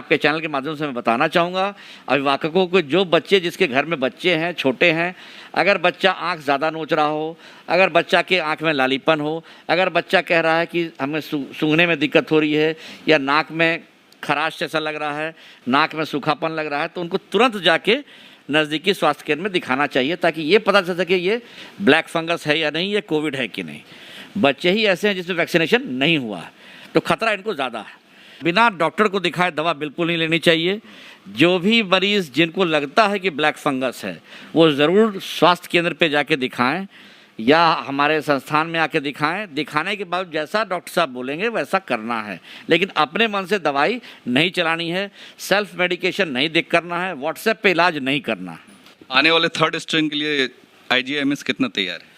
आपके चैनल के माध्यम से मैं बताना चाहूँगा अभिभावकों को, जो बच्चे जिसके घर में बच्चे हैं, छोटे हैं, अगर बच्चा आँख ज़्यादा नोच रहा हो, अगर बच्चा के आँख में लालीपन हो, अगर बच्चा कह रहा है कि हमें सूंघने में दिक्कत हो रही है या नाक में खराश जैसा लग रहा है, नाक में सूखापन लग रहा है, तो उनको तुरंत जाके नज़दीकी स्वास्थ्य केंद्र में दिखाना चाहिए ताकि ये पता चल सके ये ब्लैक फंगस है या नहीं, ये कोविड है कि नहीं। बच्चे ही ऐसे हैं जिसमें वैक्सीनेशन नहीं हुआ है तो खतरा इनको ज़्यादा है। बिना डॉक्टर को दिखाए दवा बिल्कुल नहीं लेनी चाहिए। जो भी मरीज़ जिनको लगता है कि ब्लैक फंगस है वो ज़रूर स्वास्थ्य केंद्र पे जाके दिखाएं या हमारे संस्थान में आके दिखाएं। दिखाने के बाद जैसा डॉक्टर साहब बोलेंगे वैसा करना है, लेकिन अपने मन से दवाई नहीं चलानी है, सेल्फ मेडिकेशन नहीं देख करना है, व्हाट्सएप पे इलाज नहीं करना है। आने वाले थर्ड स्ट्रेन के लिए IGIMS कितना तैयार है?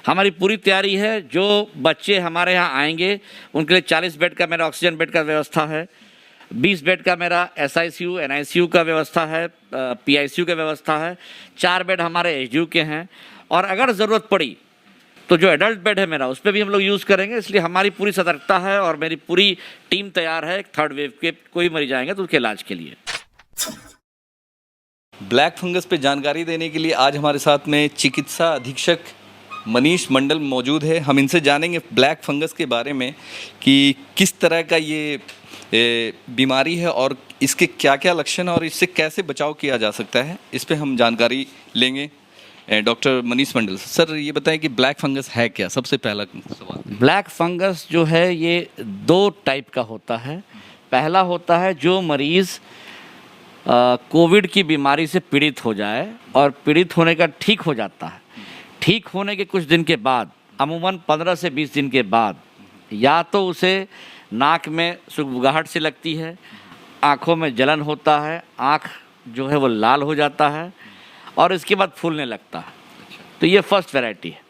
हमारी पूरी तैयारी है। जो बच्चे हमारे यहाँ आएंगे उनके लिए 40 बेड का मेरा ऑक्सीजन बेड का व्यवस्था है, 20 बेड का मेरा SICU NICU का व्यवस्था है, PICU का व्यवस्था है, 4 बेड हमारे HDU के हैं, और अगर ज़रूरत पड़ी तो जो एडल्ट बेड है मेरा उस पर भी हम लोग यूज़ करेंगे। इसलिए हमारी पूरी सतर्कता है और मेरी पूरी टीम तैयार है। थर्ड वेव के कोई मरीज आएंगे तो उसके इलाज के लिए। ब्लैक फंगस पे जानकारी देने के लिए आज हमारे साथ में चिकित्सा अधीक्षक मनीष मंडल मौजूद है। हम इनसे जानेंगे ब्लैक फंगस के बारे में कि किस तरह का ये बीमारी है और इसके क्या क्या लक्षण हैं और इससे कैसे बचाव किया जा सकता है, इस पे हम जानकारी लेंगे। डॉक्टर मनीष मंडल सर, ये बताएं कि ब्लैक फंगस है क्या? सबसे पहला सवाल। ब्लैक फंगस जो है ये 2 टाइप का होता है। पहला होता है जो मरीज़ कोविड की बीमारी से पीड़ित हो जाए और पीड़ित होने का ठीक हो जाता है। ठीक होने के कुछ दिन के बाद, अमूमन 15 से 20 दिन के बाद, या तो उसे नाक में सुगबुगाहट सी लगती है, आँखों में जलन होता है, आँख जो है वो लाल हो जाता है और इसके बाद फूलने लगता है। तो ये फर्स्ट वैरायटी है।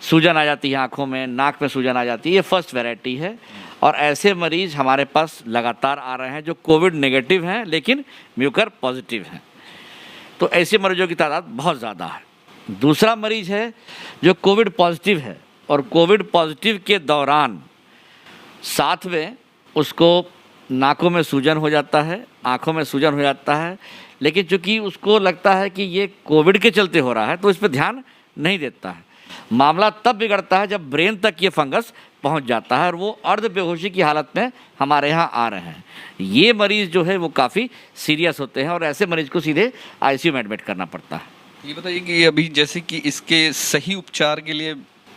सूजन आ जाती है आँखों में, नाक में सूजन आ जाती है, ये फर्स्ट वैरायटी है। और ऐसे मरीज़ हमारे पास लगातार आ रहे हैं जो कोविड नेगेटिव हैं लेकिन म्यूकर पॉजिटिव हैं। तो ऐसे मरीजों की तादाद बहुत ज़्यादा है। दूसरा मरीज़ है जो कोविड पॉजिटिव है और कोविड पॉजिटिव के दौरान साथ में उसको नाकों में सूजन हो जाता है, आँखों में सूजन हो जाता है, लेकिन चूँकि उसको लगता है कि ये कोविड के चलते हो रहा है तो इस पर ध्यान नहीं देता है। मामला तब बिगड़ता है जब ब्रेन तक ये फंगस पहुंच जाता है और वो अर्ध बेहोशी की हालत में हमारे यहाँ आ रहे हैं। ये मरीज़ जो है वो काफ़ी सीरियस होते हैं और ऐसे मरीज़ को सीधे ICU में एडमिट करना पड़ता है। ये बताइए कि अभी जैसे कि इसके सही उपचार के लिए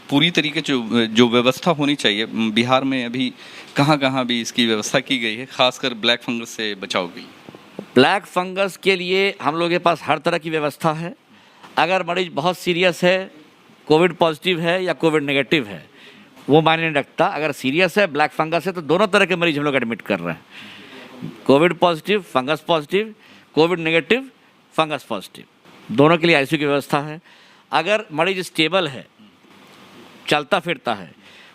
पूरी तरीके जो व्यवस्था होनी चाहिए बिहार में, अभी कहाँ भी इसकी व्यवस्था की गई है, खासकर ब्लैक फंगस से बचाव के लिए? ब्लैक फंगस के लिए हम लोगों के पास हर तरह की व्यवस्था है। अगर मरीज़ बहुत सीरियस है, कोविड पॉजिटिव है या कोविड नेगेटिव है, वो मायने नहीं रखता। अगर सीरियस है, ब्लैक फंगस है, तो दोनों तरह के मरीज हम लोग एडमिट कर रहे हैं। Covid positive, fungus positive, Covid negative, fungus positive, दोनों के लिए ICU की व्यवस्था है। अगर मरीज स्टेबल है, चलता फिरता है,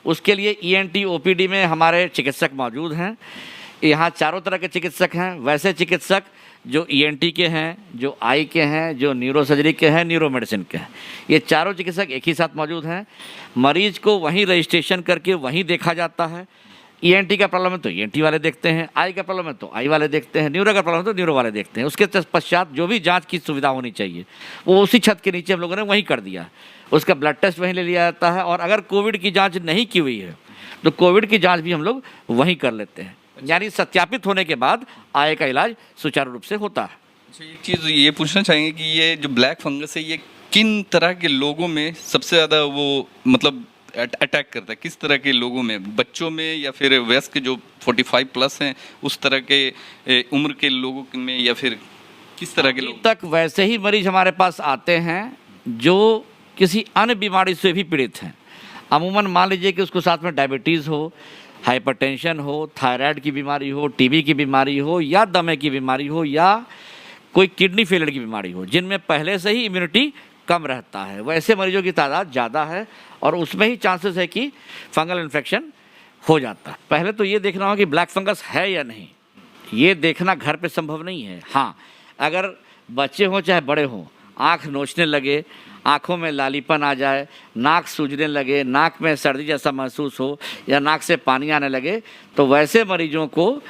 उसके लिए ENT OPD में हमारे चिकित्सक मौजूद हैं। यहाँ चारों तरह के चिकित्सक हैं। वैसे चिकित्सक जो ENT के हैं, जो आई के हैं, जो न्यूरोसर्जरी के हैं, न्यूरो मेडिसिन के हैं, ये चारों चिकित्सक एक ही साथ मौजूद हैं। मरीज को वहीं रजिस्ट्रेशन करके वहीं देखा जाता है। ENT का प्रॉब्लम है तो ENT वाले देखते हैं, आई का प्रॉब्लम है तो आई वाले देखते हैं, न्यूरो का प्रॉब्लम है तो न्यूरो वाले देखते हैं। उसके पश्चात जो भी जाँच की सुविधा होनी चाहिए वो उसी छत के नीचे हम लोगों ने वहीं कर दिया। उसका ब्लड टेस्ट वहीं ले लिया जाता है और अगर कोविड की जाँच नहीं की हुई है तो कोविड की जाँच भी हम लोग वहीं कर लेते हैं। यानी सत्यापित होने के बाद आय का इलाज सुचारू रूप से होता है। अच्छा, एक चीज़ ये पूछना चाहेंगे कि ये जो ब्लैक फंगस है ये किन तरह के लोगों में सबसे ज़्यादा वो मतलब अटैक करता है? किस तरह के लोगों में, बच्चों में या फिर वयस्क जो 45 प्लस हैं उस तरह के उम्र के लोगों में, या फिर किस तरह के लोग? तक वैसे ही मरीज हमारे पास आते हैं जो किसी अन्य बीमारी से भी पीड़ित हैं। अमूमन मान लीजिए कि उसको साथ में डायबिटीज़ हो, हाइपरटेंशन हो, थायराइड की बीमारी हो, TB की बीमारी हो, या दमे की बीमारी हो, या कोई किडनी फेलियर की बीमारी हो, जिनमें पहले से ही इम्यूनिटी कम रहता है। वैसे मरीजों की तादाद ज़्यादा है और उसमें ही चांसेस है कि फंगल इन्फेक्शन हो जाता है। पहले तो ये देखना होगा कि ब्लैक फंगस है या नहीं। ये देखना घर पे संभव नहीं है। हाँ, अगर बच्चे हों चाहे बड़े हों, आँख नोचने लगे, आँखों में लालीपन आ जाए, नाक सूजने लगे, नाक में सर्दी जैसा महसूस हो या नाक से पानी आने लगे, तो वैसे मरीजों को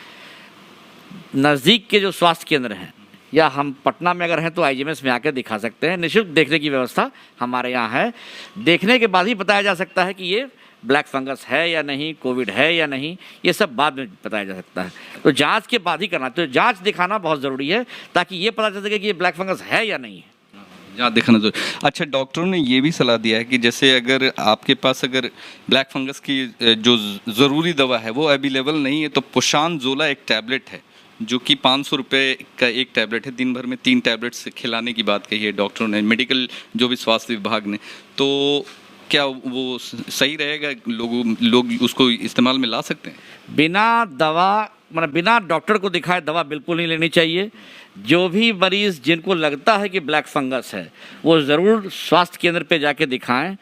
नज़दीक के जो स्वास्थ्य केंद्र हैं, या हम पटना में अगर हैं तो आईजीएमएस में आकर दिखा सकते हैं। निःशुल्क देखने की व्यवस्था हमारे यहाँ है। देखने के बाद ही बताया जा सकता है कि ये ब्लैक फंगस है या नहीं, कोविड है या नहीं, ये सब बाद में बताया जा सकता है। तो जांच के बाद ही करना, तो जांच दिखाना बहुत ज़रूरी है ताकि ये पता चल सके कि ये ब्लैक फंगस है या नहीं है। यहाँ दिखाना जरूर। अच्छा, डॉक्टरों ने ये भी सलाह दिया है कि जैसे अगर आपके पास अगर ब्लैक फंगस की जो ज़रूरी दवा है वो अवेलेबल नहीं है तो पुशानज़ोला एक टैबलेट है जो कि 500 रुपये का एक टैबलेट है। दिन भर में 3 टैबलेट्स खिलाने की बात कही है डॉक्टरों ने, मेडिकल जो भी स्वास्थ्य विभाग ने। तो क्या वो सही रहेगा? लोग उसको इस्तेमाल में ला सकते हैं? बिना दवा, मतलब बिना डॉक्टर को दिखाए दवा बिल्कुल नहीं लेनी चाहिए। जो भी मरीज़ जिनको लगता है कि ब्लैक फंगस है वो ज़रूर स्वास्थ्य केंद्र पे जाके दिखाएं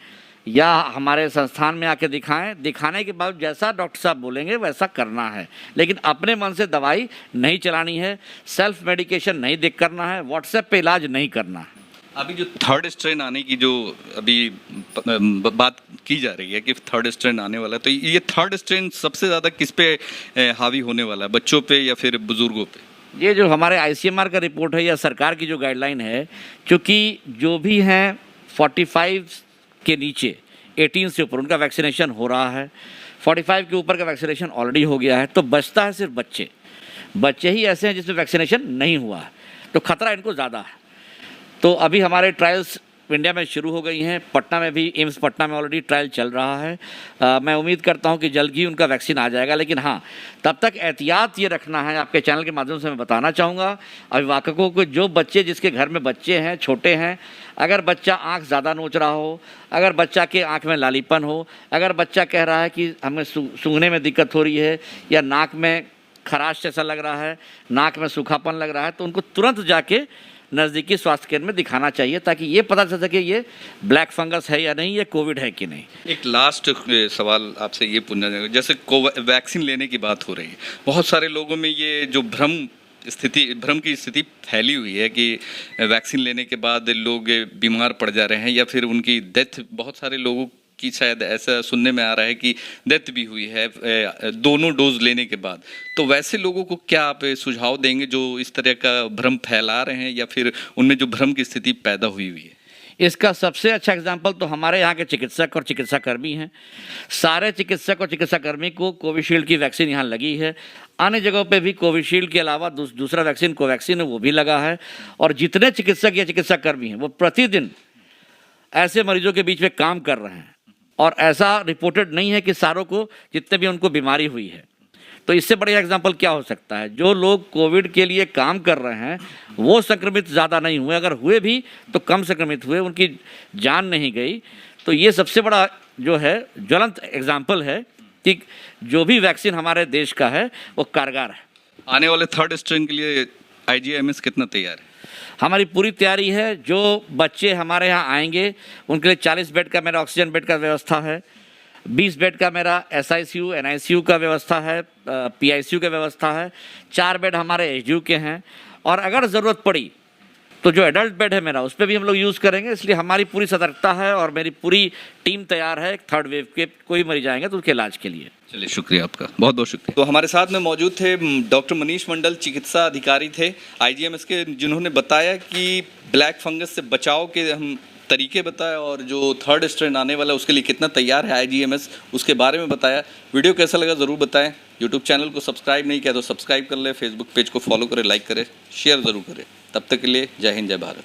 या हमारे संस्थान में आके दिखाएं। दिखाने के बाद जैसा डॉक्टर साहब बोलेंगे वैसा करना है, लेकिन अपने मन से दवाई नहीं चलानी है, सेल्फ मेडिकेशन नहीं देख करना है, व्हाट्सएप पे इलाज नहीं करना है। अभी जो थर्ड स्ट्रेन आने की जो अभी बात की जा रही है कि थर्ड स्ट्रेन आने वाला है, तो ये थर्ड स्ट्रेन सबसे ज़्यादा किस पे हावी होने वाला है, बच्चों पे या फिर बुजुर्गों पे? ये जो हमारे आईसीएमआर का रिपोर्ट है या सरकार की जो गाइडलाइन है, क्योंकि जो भी हैं 45 के नीचे 18 से ऊपर उनका वैक्सीनेशन हो रहा है, 45 के ऊपर का वैक्सीनेशन ऑलरेडी हो गया है, तो बचता है सिर्फ बच्चे ही ऐसे हैं जिसमें वैक्सीनेशन नहीं हुआ है, तो खतरा इनको ज़्यादा है। तो अभी हमारे ट्रायल्स इंडिया में शुरू हो गई हैं। पटना में भी, एम्स पटना में ऑलरेडी ट्रायल चल रहा है। मैं उम्मीद करता हूं कि जल्द ही उनका वैक्सीन आ जाएगा, लेकिन हाँ, तब तक एहतियात ये रखना है। आपके चैनल के माध्यम से मैं बताना चाहूँगा अभिभावकों को, जो बच्चे, जिसके घर में बच्चे हैं, छोटे हैं, अगर बच्चा आँख ज़्यादा नोच रहा हो, अगर बच्चा के आँख में लालीपन हो, अगर बच्चा कह रहा है कि हमें सूंघने में दिक्कत हो रही है या नाक में खराश जैसा लग रहा है, नाक में सूखापन लग रहा है, तो उनको तुरंत जाके नज़दीकी स्वास्थ्य केंद्र में दिखाना चाहिए ताकि ये पता चल सके ये ब्लैक फंगस है या नहीं, ये कोविड है कि नहीं। एक लास्ट सवाल आपसे ये पूछना चाहूँगा, जैसे वैक्सीन लेने की बात हो रही है, बहुत सारे लोगों में ये जो भ्रम की स्थिति फैली हुई है कि वैक्सीन लेने के बाद लोग बीमार पड़ जा रहे हैं या फिर उनकी डेथ, बहुत सारे लोगों की शायद ऐसा सुनने में आ रहा है कि डेथ भी हुई है दोनों डोज लेने के बाद। तो वैसे लोगों को क्या आप सुझाव देंगे जो इस तरह का भ्रम फैला रहे हैं या फिर उनमें जो भ्रम की स्थिति पैदा हुई है? इसका सबसे अच्छा एग्जाम्पल तो हमारे यहाँ के चिकित्सक और चिकित्साकर्मी हैं। सारे चिकित्सक और चिकित्साकर्मी को कोविशील्ड की वैक्सीन यहाँ लगी है। अन्य जगहों पे भी कोविशील्ड के अलावा दूसरा वैक्सीन कोवैक्सीन है, वो भी लगा है। और जितने चिकित्सक या चिकित्साकर्मी हैं वो प्रतिदिन ऐसे मरीजों के बीच में काम कर रहे हैं, और ऐसा रिपोर्टेड नहीं है कि सारों को, जितने भी उनको बीमारी हुई है। तो इससे बढ़िया एग्जाम्पल क्या हो सकता है? जो लोग कोविड के लिए काम कर रहे हैं वो संक्रमित ज़्यादा नहीं हुए, अगर हुए भी तो कम संक्रमित हुए, उनकी जान नहीं गई। तो ये सबसे बड़ा जो है ज्वलंत एग्जाम्पल है कि जो भी वैक्सीन हमारे देश का है वो कारगर है। आने वाले थर्ड स्ट्रेन के लिए आईजीएमएस कितना तैयार है? हमारी पूरी तैयारी है। जो बच्चे हमारे यहाँ आएंगे उनके लिए 40 बेड का मेरा ऑक्सीजन बेड का व्यवस्था है, 20 बेड का मेरा SICU NICU का व्यवस्था है, PICU का व्यवस्था है, 4 बेड हमारे HDU के हैं, और अगर ज़रूरत पड़ी तो जो एडल्ट बेड है मेरा उस पर भी हम लोग यूज़ करेंगे। इसलिए हमारी पूरी सतर्कता है और मेरी पूरी टीम तैयार है थर्ड वेव के कोई मरीज आएंगे तो उसके इलाज के लिए। चलिए, शुक्रिया आपका, बहुत बहुत शुक्रिया। तो हमारे साथ में मौजूद थे डॉक्टर मनीष मंडल, चिकित्सा अधिकारी थे IGMS के, जिन्होंने बताया कि ब्लैक फंगस से बचाव के हम तरीके बताए और जो थर्ड स्ट्रेन आने वाला है उसके लिए कितना तैयार है IGMS, उसके बारे में बताया। वीडियो कैसा लगा ज़रूर बताएं। यूट्यूब चैनल को सब्सक्राइब नहीं किया तो सब्सक्राइब कर लें, फेसबुक पेज को फॉलो करें, लाइक करें, शेयर ज़रूर करें। तब तक के लिए जय हिंद, जय भारत।